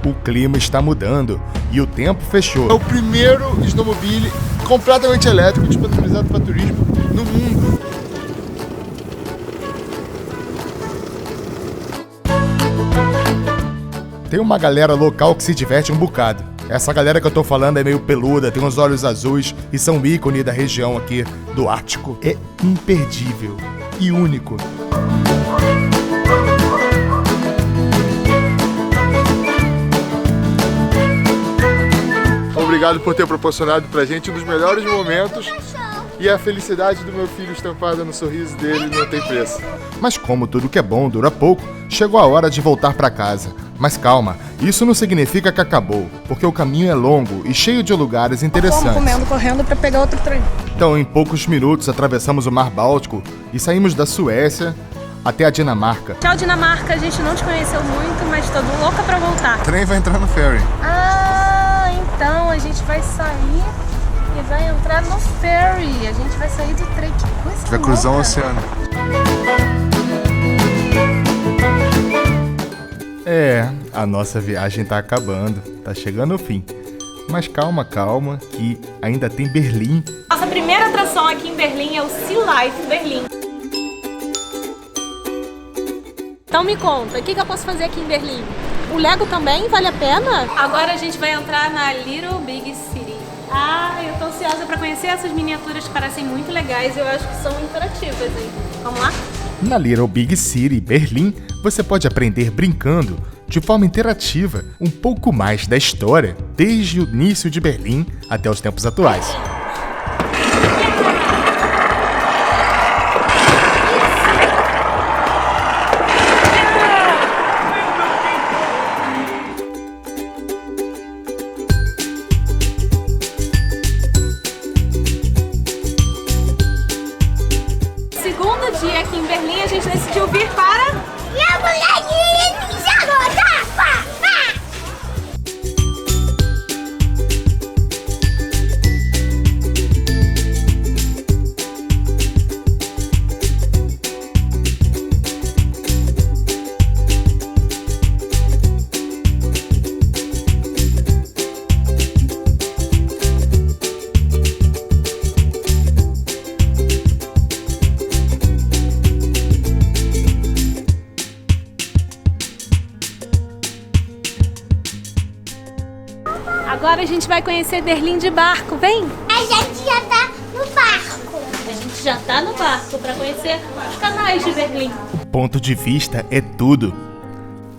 O clima está mudando e o tempo fechou. É o primeiro snowmobile completamente elétrico disponibilizado para turismo no mundo. Tem uma galera local que se diverte um bocado. Essa galera que eu tô falando é meio peluda, tem uns olhos azuis e são ícone da região aqui do Ártico. É imperdível e único. Obrigado por ter proporcionado pra gente um dos melhores momentos. E a felicidade do meu filho estampada no sorriso dele não tem preço. Mas como tudo que é bom dura pouco, chegou a hora de voltar para casa. Mas calma, isso não significa que acabou, porque o caminho é longo e cheio de lugares interessantes. Fomos comendo, correndo para pegar outro trem. Então, em poucos minutos, atravessamos o Mar Báltico e saímos da Suécia até a Dinamarca. Tchau, Dinamarca, a gente não te conheceu muito, mas tô louca para voltar. O trem vai entrar no ferry. Ah, então a gente vai sair e vai entrar no ferry. A gente vai sair do trem, que coisa louca. Vai cruzar o oceano. A nossa viagem tá acabando, tá chegando ao fim. Mas calma, calma, que ainda tem Berlim. Nossa primeira atração aqui em Berlim é o Sea Life Berlim. Então me conta, o que eu posso fazer aqui em Berlim? O Lego também vale a pena? Agora a gente vai entrar na Little Big City. Ah, eu tô ansiosa pra conhecer essas miniaturas que parecem muito legais e eu acho que são interativas, hein? Vamos lá? Na Little Big City, Berlim, você pode aprender brincando, de forma interativa, um pouco mais da história, desde o início de Berlim até os tempos atuais. Segundo dia aqui em Berlim, a gente decidiu vir para... Agora a gente vai conhecer Berlim de barco, vem! A gente já tá no barco. A gente já tá no barco para conhecer os canais de Berlim. Ponto de vista é tudo.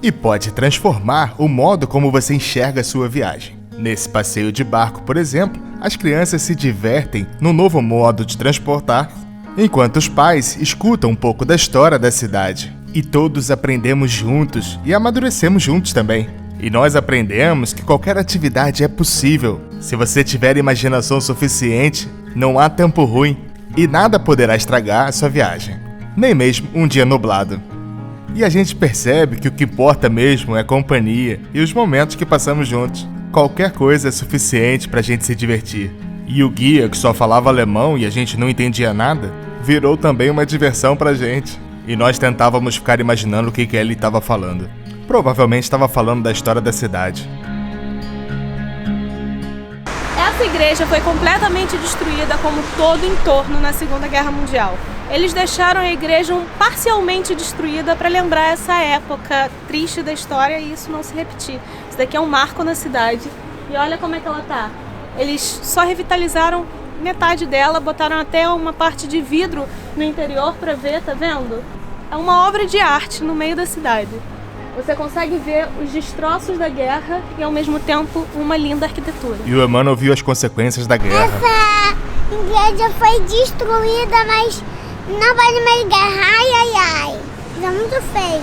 E pode transformar o modo como você enxerga a sua viagem. Nesse passeio de barco, por exemplo, as crianças se divertem no novo modo de transportar, enquanto os pais escutam um pouco da história da cidade. E todos aprendemos juntos e amadurecemos juntos também. E nós aprendemos que qualquer atividade é possível. Se você tiver imaginação suficiente, não há tempo ruim e nada poderá estragar a sua viagem, nem mesmo um dia nublado. E a gente percebe que o que importa mesmo é a companhia e os momentos que passamos juntos. Qualquer coisa é suficiente pra gente se divertir. E o guia, que só falava alemão e a gente não entendia nada, virou também uma diversão pra gente. E nós tentávamos ficar imaginando o que ele estava falando. Provavelmente estava falando da história da cidade. Essa igreja foi completamente destruída como todo o entorno na Segunda Guerra Mundial. Eles deixaram a igreja parcialmente destruída para lembrar essa época triste da história e isso não se repetir. Isso daqui é um marco na cidade. E olha como é que ela tá. Eles só revitalizaram metade dela, botaram até uma parte de vidro no interior para ver, tá vendo? É uma obra de arte no meio da cidade. Você consegue ver os destroços da guerra e, ao mesmo tempo, uma linda arquitetura. E o Emmanuel viu as consequências da guerra. Essa igreja foi destruída, mas não vai mais guerra. Ai, ai, ai. Isso é muito feio.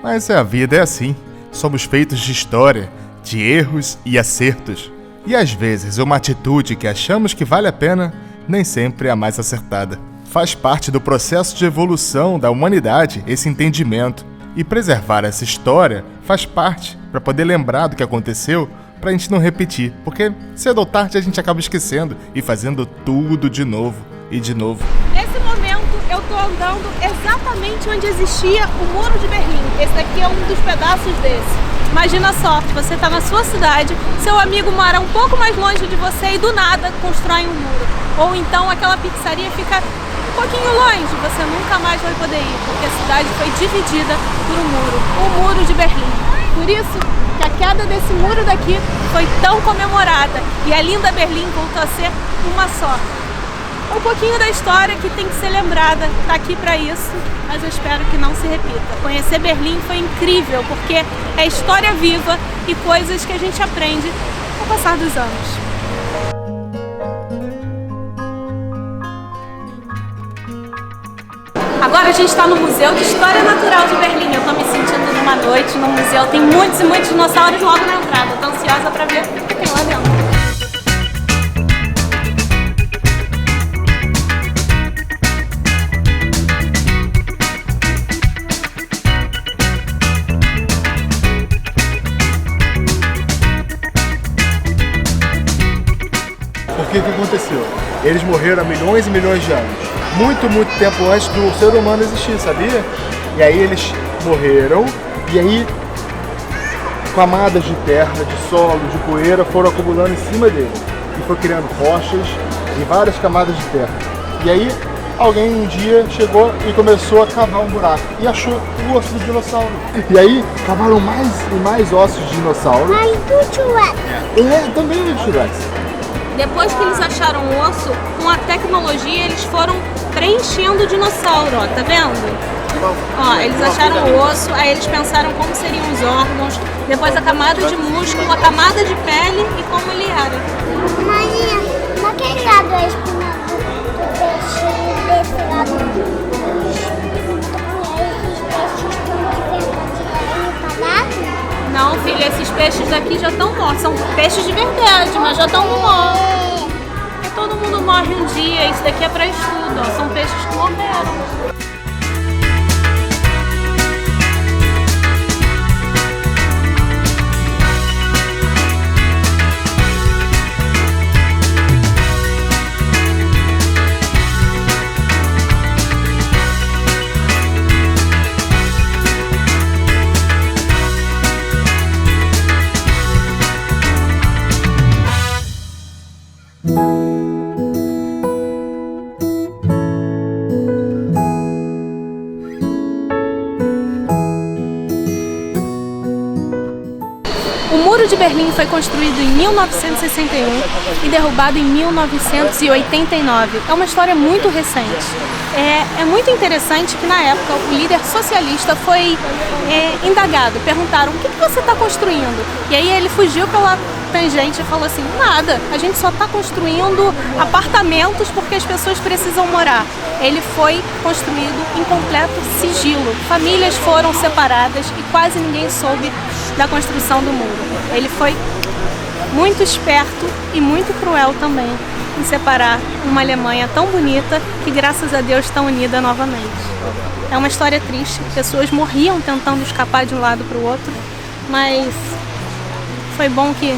Mas a vida é assim. Somos feitos de história, de erros e acertos. E às vezes uma atitude que achamos que vale a pena, nem sempre é a mais acertada. Faz parte do processo de evolução da humanidade esse entendimento. E preservar essa história faz parte para poder lembrar do que aconteceu, para a gente não repetir, porque cedo ou tarde a gente acaba esquecendo e fazendo tudo de novo e de novo. Nesse momento eu estou andando exatamente onde existia o Muro de Berlim. Esse daqui é um dos pedaços desse. Imagina só, você está na sua cidade, seu amigo mora um pouco mais longe de você e do nada constrói um muro. Ou então aquela pizzaria fica um pouquinho longe, você nunca mais vai poder ir, porque a cidade foi dividida por um muro, o Muro de Berlim. Por isso que a queda desse muro daqui foi tão comemorada e a linda Berlim voltou a ser uma só. Um pouquinho da história que tem que ser lembrada, tá aqui para isso, mas eu espero que não se repita. Conhecer Berlim foi incrível, porque é história viva e coisas que a gente aprende com o passar dos anos. Agora a gente está no Museu de História Natural de Berlim. Eu estou me sentindo numa noite no museu. Tem muitos e muitos dinossauros logo na entrada. Estou ansiosa para ver o que tem lá dentro. O que aconteceu? Eles morreram há milhões e milhões de anos. Muito tempo antes do ser humano existir, sabia? E aí eles morreram, e aí camadas de terra, de solo, de poeira foram acumulando em cima dele. E foi criando rochas e várias camadas de terra. E aí alguém um dia chegou e começou a cavar um buraco e achou o osso do dinossauro. E aí cavaram mais e mais ossos de dinossauro. Mas do T-Rex. Também do T-Rex. Depois que eles acharam o osso, com a tecnologia eles foram preenchendo o dinossauro, ó, tá vendo? Ó, eles acharam o osso, aí eles pensaram como seriam os órgãos, depois a camada de músculo, a camada de pele e como ele era. Mas naquele lado a espina do peixe desse lado esses peixes estão de verdade parados? Não, filha, esses peixes daqui já estão mortos. São peixes de verdade, mas já estão mortos. E todo mundo morre um dia. Isso daqui é para estudo, ó. São peixes que morreram. O Muro de Berlim foi construído em 1961 e derrubado em 1989. É uma história muito recente. É muito interessante que na época o líder socialista foi indagado. Perguntaram: o que você está construindo? E aí ele fugiu pela tangente e falou assim: nada, a gente só está construindo apartamentos porque as pessoas precisam morar. Ele foi construído em completo sigilo. Famílias foram separadas e quase ninguém soube da construção do muro. Ele foi muito esperto e muito cruel também em separar uma Alemanha tão bonita que, graças a Deus, está unida novamente. É uma história triste, pessoas morriam tentando escapar de um lado para o outro, mas foi bom que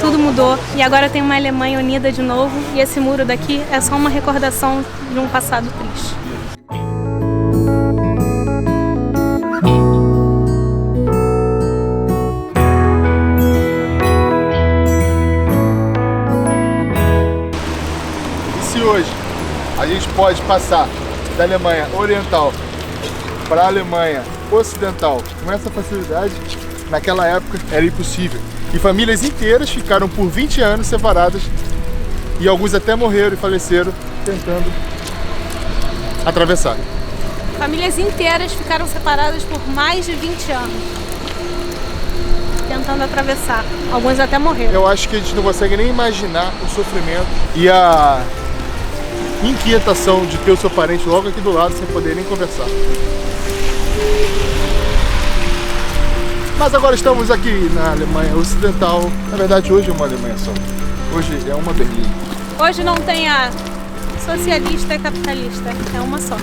tudo mudou e agora tem uma Alemanha unida de novo, e esse muro daqui é só uma recordação de um passado triste. Hoje a gente pode passar da Alemanha Oriental para a Alemanha Ocidental com essa facilidade, naquela época era impossível. E famílias inteiras ficaram por 20 anos separadas e alguns até morreram e faleceram tentando atravessar. Famílias inteiras ficaram separadas por mais de 20 anos tentando atravessar. Alguns até morreram. Eu acho que a gente não consegue nem imaginar o sofrimento e a inquietação de ter o seu parente logo aqui do lado sem poder nem conversar. Mas agora estamos aqui na Alemanha Ocidental. Na verdade, hoje é uma Alemanha só. Hoje é uma Berlim. Hoje não tem a socialista e capitalista, é uma só.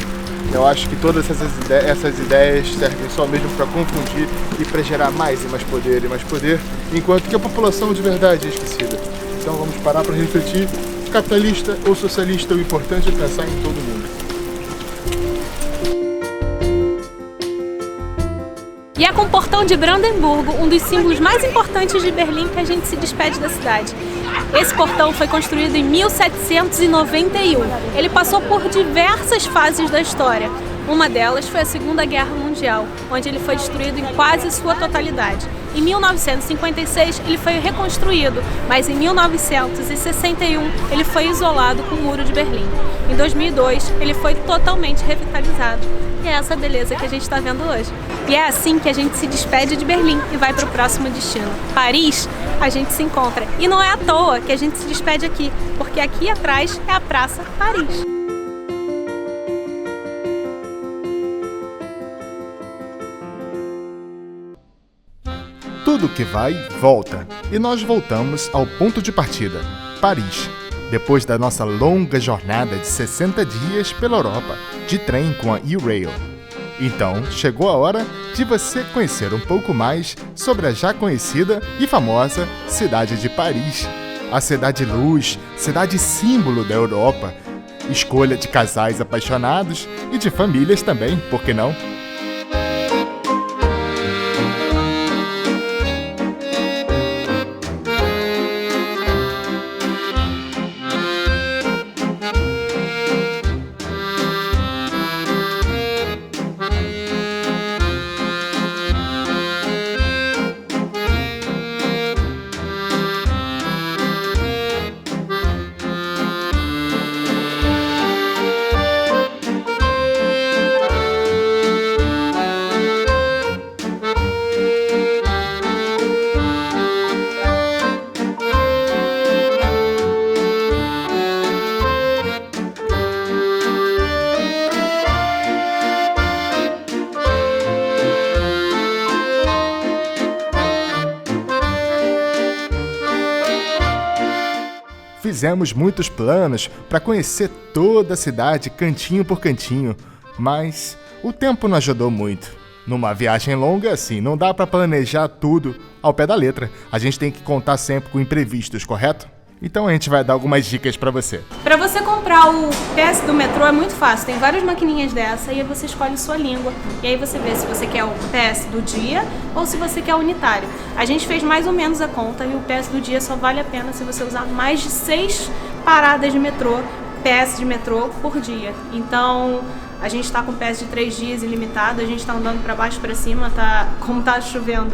Eu acho que todas essas ideias servem só mesmo para confundir e para gerar mais e mais poder, enquanto que a população de verdade é esquecida. Então vamos parar para refletir. Capitalista ou socialista, o importante é pensar em todo mundo. E é com o portão de Brandemburgo, um dos símbolos mais importantes de Berlim, que a gente se despede da cidade. Esse portão foi construído em 1791. Ele passou por diversas fases da história. Uma delas foi a Segunda Guerra Mundial, onde ele foi destruído em quase sua totalidade. Em 1956 ele foi reconstruído, mas em 1961 ele foi isolado com o Muro de Berlim. Em 2002 ele foi totalmente revitalizado. E é essa beleza que a gente está vendo hoje. E é assim que a gente se despede de Berlim e vai para o próximo destino. Paris, a gente se encontra. E não é à toa que a gente se despede aqui, porque aqui atrás é a Praça Paris. Tudo que vai, volta. E nós voltamos ao ponto de partida, Paris. Depois da nossa longa jornada de 60 dias pela Europa, de trem com a E-Rail. Então, chegou a hora de você conhecer um pouco mais sobre a já conhecida e famosa cidade de Paris. A cidade luz, cidade símbolo da Europa. Escolha de casais apaixonados e de famílias também, por que não? Fizemos muitos planos para conhecer toda a cidade, cantinho por cantinho, mas o tempo não ajudou muito. Numa viagem longa, assim, não dá para planejar tudo ao pé da letra. A gente tem que contar sempre com imprevistos, correto? Então a gente vai dar algumas dicas para você. Para você comprar o pass do metrô é muito fácil, tem várias maquininhas dessa e aí você escolhe sua língua. E aí você vê se você quer o pass do dia ou se você quer o unitário. A gente fez mais ou menos a conta e o pass do dia só vale a pena se você usar mais de 6 paradas de metrô, pass de metrô por dia. Então a gente está com pass de 3 dias ilimitado, a gente está andando para baixo e para cima, como tá chovendo.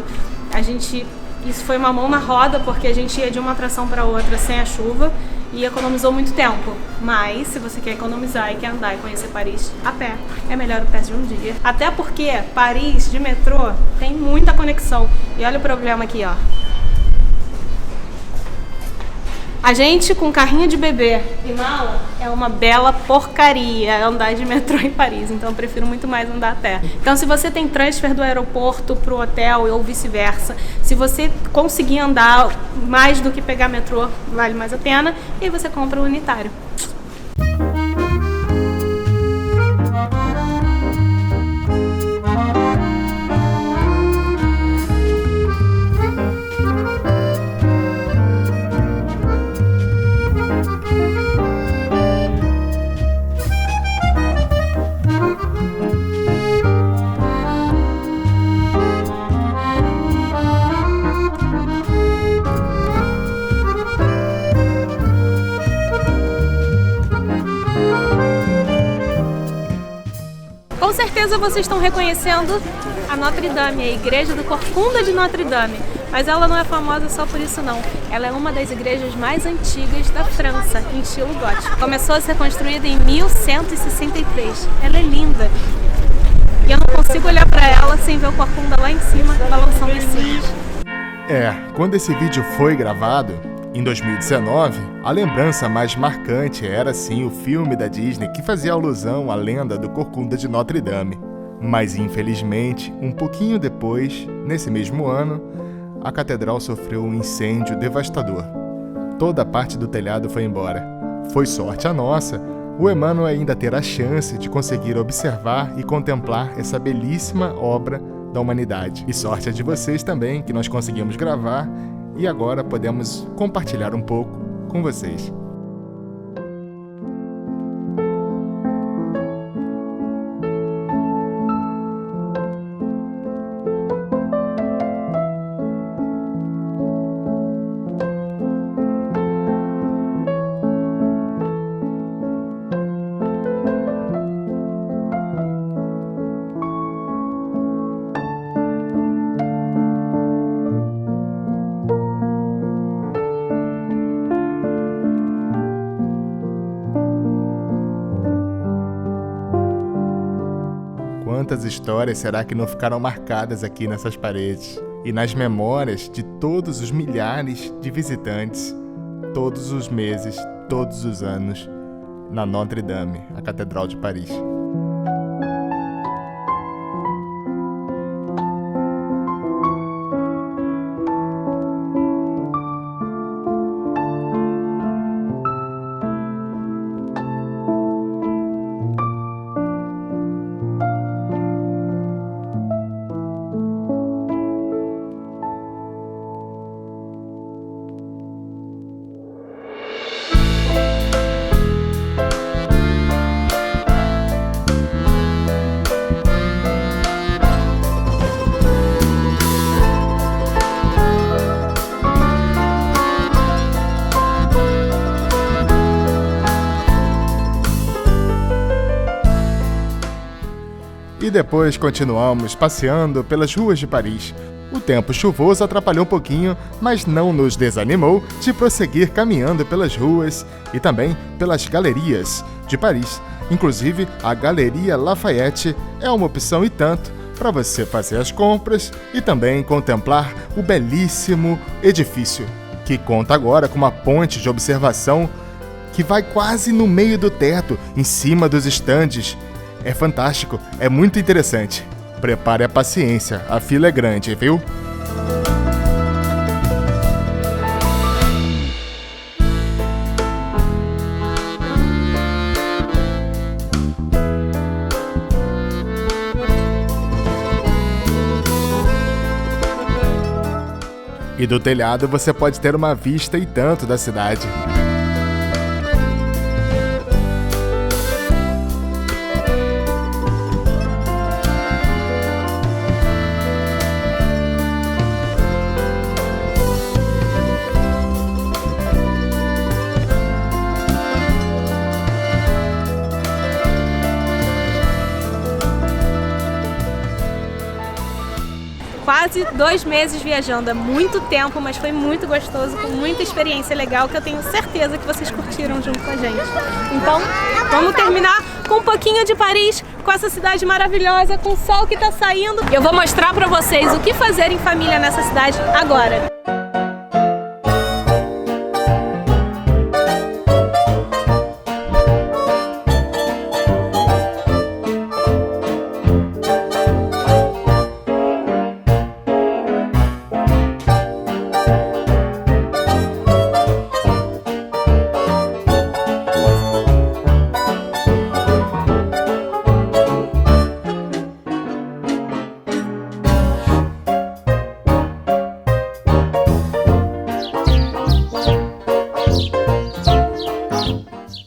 Isso foi uma mão na roda, porque a gente ia de uma atração para outra sem a chuva e economizou muito tempo. Mas, se você quer economizar e quer andar e conhecer Paris a pé, é melhor o pass de um dia. Até porque Paris, de metrô, tem muita conexão. E olha o problema aqui, ó. A gente, com carrinho de bebê e mala, é uma bela porcaria andar de metrô em Paris. Então eu prefiro muito mais andar a pé. Então se você tem transfer do aeroporto pro hotel ou vice-versa, se você conseguir andar mais do que pegar metrô, vale mais a pena. E aí você compra o unitário. Com certeza vocês estão reconhecendo a Notre Dame, a igreja do Corcunda de Notre Dame. Mas ela não é famosa só por isso não. Ela é uma das igrejas mais antigas da França, em estilo gótico. Começou a ser construída em 1163. Ela é linda. E eu não consigo olhar para ela sem ver o Corcunda lá em cima, balançando os cílios. Quando esse vídeo foi gravado, em 2019, a lembrança mais marcante era sim o filme da Disney que fazia alusão à lenda do Corcunda de Notre Dame. Mas infelizmente, um pouquinho depois, nesse mesmo ano, a catedral sofreu um incêndio devastador. Toda a parte do telhado foi embora. Foi sorte a nossa, o Emmanuel ainda ter a chance de conseguir observar e contemplar essa belíssima obra da humanidade. E sorte a de vocês também, que nós conseguimos gravar e agora podemos compartilhar um pouco com vocês. quantas histórias será que não ficaram marcadas aqui nessas paredes? E nas memórias de todos os milhares de visitantes, todos os meses, todos os anos, na Notre-Dame, a Catedral de Paris. E depois continuamos passeando pelas ruas de Paris. O tempo chuvoso atrapalhou um pouquinho, mas não nos desanimou de prosseguir caminhando pelas ruas e também pelas galerias de Paris. Inclusive, a Galeria Lafayette é uma opção e tanto para você fazer as compras e também contemplar o belíssimo edifício, que conta agora com uma ponte de observação que vai quase no meio do teto, em cima dos estandes. É fantástico, é muito interessante. Prepare a paciência, a fila é grande, viu? E do telhado você pode ter uma vista e tanto da cidade. Quase 2 meses viajando, é muito tempo, mas foi muito gostoso, com muita experiência legal que eu tenho certeza que vocês curtiram junto com a gente. Então, vamos terminar com um pouquinho de Paris, com essa cidade maravilhosa, com o sol que tá saindo. Eu vou mostrar pra vocês o que fazer em família nessa cidade agora.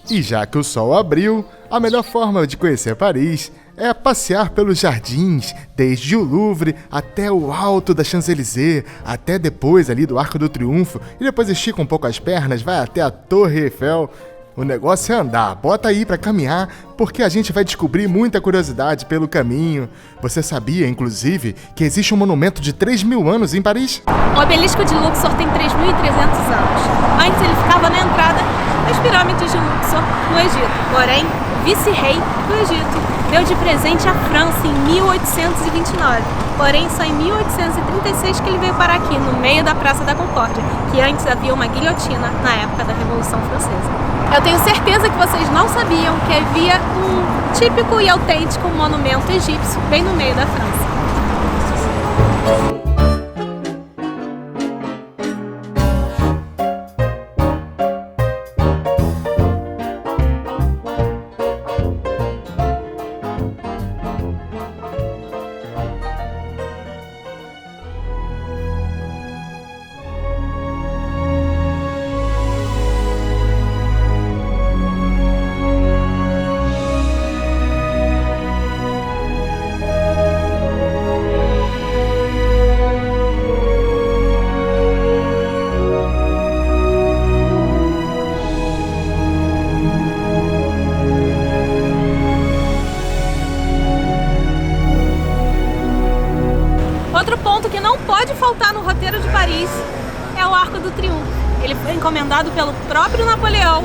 E já que o sol abriu, a melhor forma de conhecer Paris é passear pelos jardins, desde o Louvre até o alto da Champs-Élysées, até depois ali do Arco do Triunfo, e depois estica um pouco as pernas, vai até a Torre Eiffel. O negócio é andar, bota aí pra caminhar, porque a gente vai descobrir muita curiosidade pelo caminho. Você sabia, inclusive, que existe um monumento de 3.000 anos em Paris? O obelisco de Luxor tem 3.300 anos. Antes ele ficava na entrada das pirâmides de Luxor, no Egito. Porém, o vice-rei do Egito deu de presente à França em 1829. Porém, só em 1836 que ele veio parar aqui, no meio da Praça da Concórdia, que antes havia uma guilhotina na época da Revolução Francesa. Eu tenho certeza que vocês não sabiam que havia um típico e autêntico monumento egípcio bem no meio da França. Outro ponto que não pode faltar no roteiro de Paris é o Arco do Triunfo. Ele foi encomendado pelo próprio Napoleão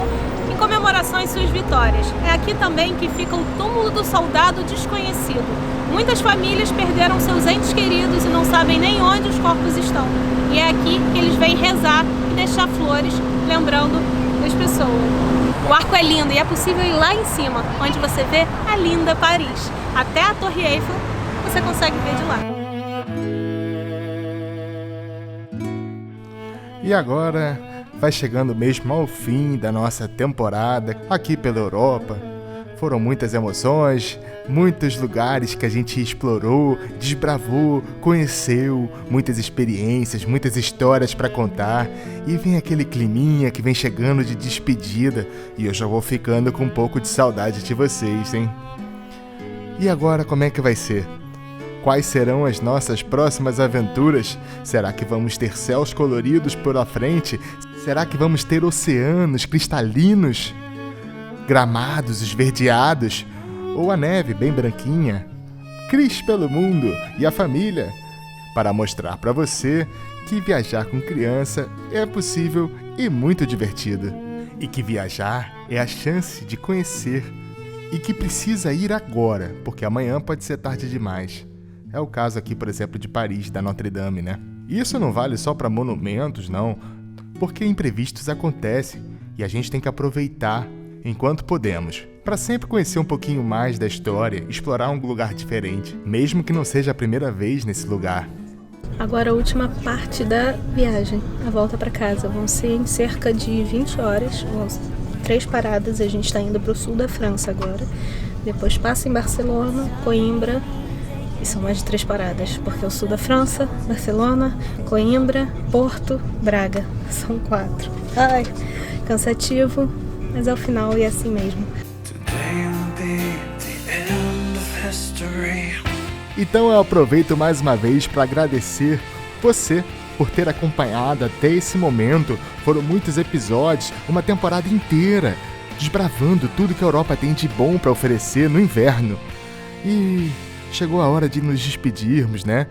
em comemoração às suas vitórias. É aqui também que fica o túmulo do soldado desconhecido, Muitas famílias perderam seus entes queridos e não sabem nem onde os corpos estão. E é aqui que eles vêm rezar e deixar flores, lembrando das pessoas. O arco é lindo e é possível ir lá em cima, onde você vê a linda Paris. Até a Torre Eiffel você consegue ver de lá. E agora vai chegando mesmo ao fim da nossa temporada aqui pela Europa. Foram muitas emoções, muitos lugares que a gente explorou, desbravou, conheceu, muitas experiências, muitas histórias para contar. E vem aquele climinha que vem chegando de despedida e eu já vou ficando com um pouco de saudade de vocês, hein? E agora como é que vai ser? Quais serão as nossas próximas aventuras? Será que vamos ter céus coloridos pela frente? Será que vamos ter oceanos cristalinos? Gramados esverdeados? Ou a neve bem branquinha? Cris pelo mundo e a família, para mostrar para você que viajar com criança é possível e muito divertido. E que viajar é a chance de conhecer e que precisa ir agora, porque amanhã pode ser tarde demais. É o caso aqui, por exemplo, de Paris, da Notre Dame, né? Isso não vale só para monumentos, não, porque imprevistos acontecem e a gente tem que aproveitar enquanto podemos, para sempre conhecer um pouquinho mais da história, explorar um lugar diferente, mesmo que não seja a primeira vez nesse lugar. Agora a última parte da viagem, a volta para casa. Vão ser em cerca de 20 horas, 3 paradas. A gente está indo para o sul da França agora. Depois passa em Barcelona, Coimbra, e são mais de 3 paradas, porque é o sul da França, Barcelona, Coimbra, Porto, Braga. São 4. Ai, cansativo, mas é o final e é assim mesmo. Então eu aproveito mais uma vez para agradecer você por ter acompanhado até esse momento. Foram muitos episódios, uma temporada inteira, desbravando tudo que a Europa tem de bom para oferecer no inverno. E chegou a hora de nos despedirmos, né?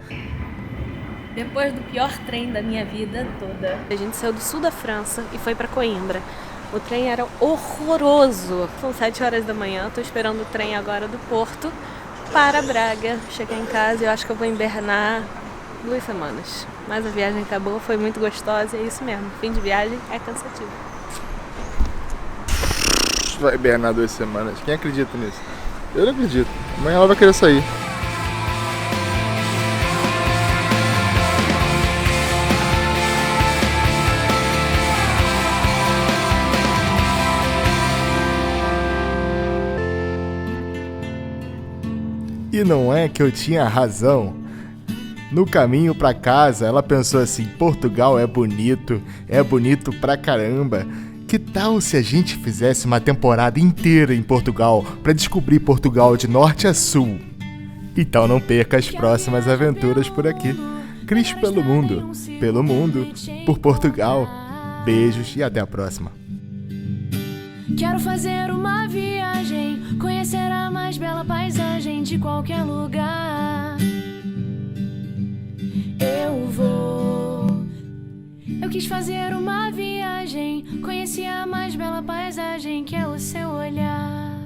Depois do pior trem da minha vida toda, a gente saiu do sul da França e foi para Coimbra. O trem era horroroso. São 7 horas da manhã, tô esperando o trem agora do Porto para Braga. Cheguei em casa e eu acho que eu vou hibernar 2 semanas. Mas a viagem acabou, foi muito gostosa e é isso mesmo. Fim de viagem é cansativo. Vai hibernar 2 semanas. Quem acredita nisso? Eu não acredito. Amanhã ela vai querer sair. E não é que eu tinha razão. No caminho pra casa, ela pensou assim: Portugal é bonito pra caramba. Que tal se a gente fizesse uma temporada inteira em Portugal pra descobrir Portugal de norte a sul? Então não perca as próximas aventuras por aqui. Cris pelo mundo, por Portugal. Beijos e até a próxima. Quero fazer uma viagem, conhecer a mais bela paisagem de qualquer lugar. Eu vou. Eu quis fazer uma viagem, conheci a mais bela paisagem que é o seu olhar.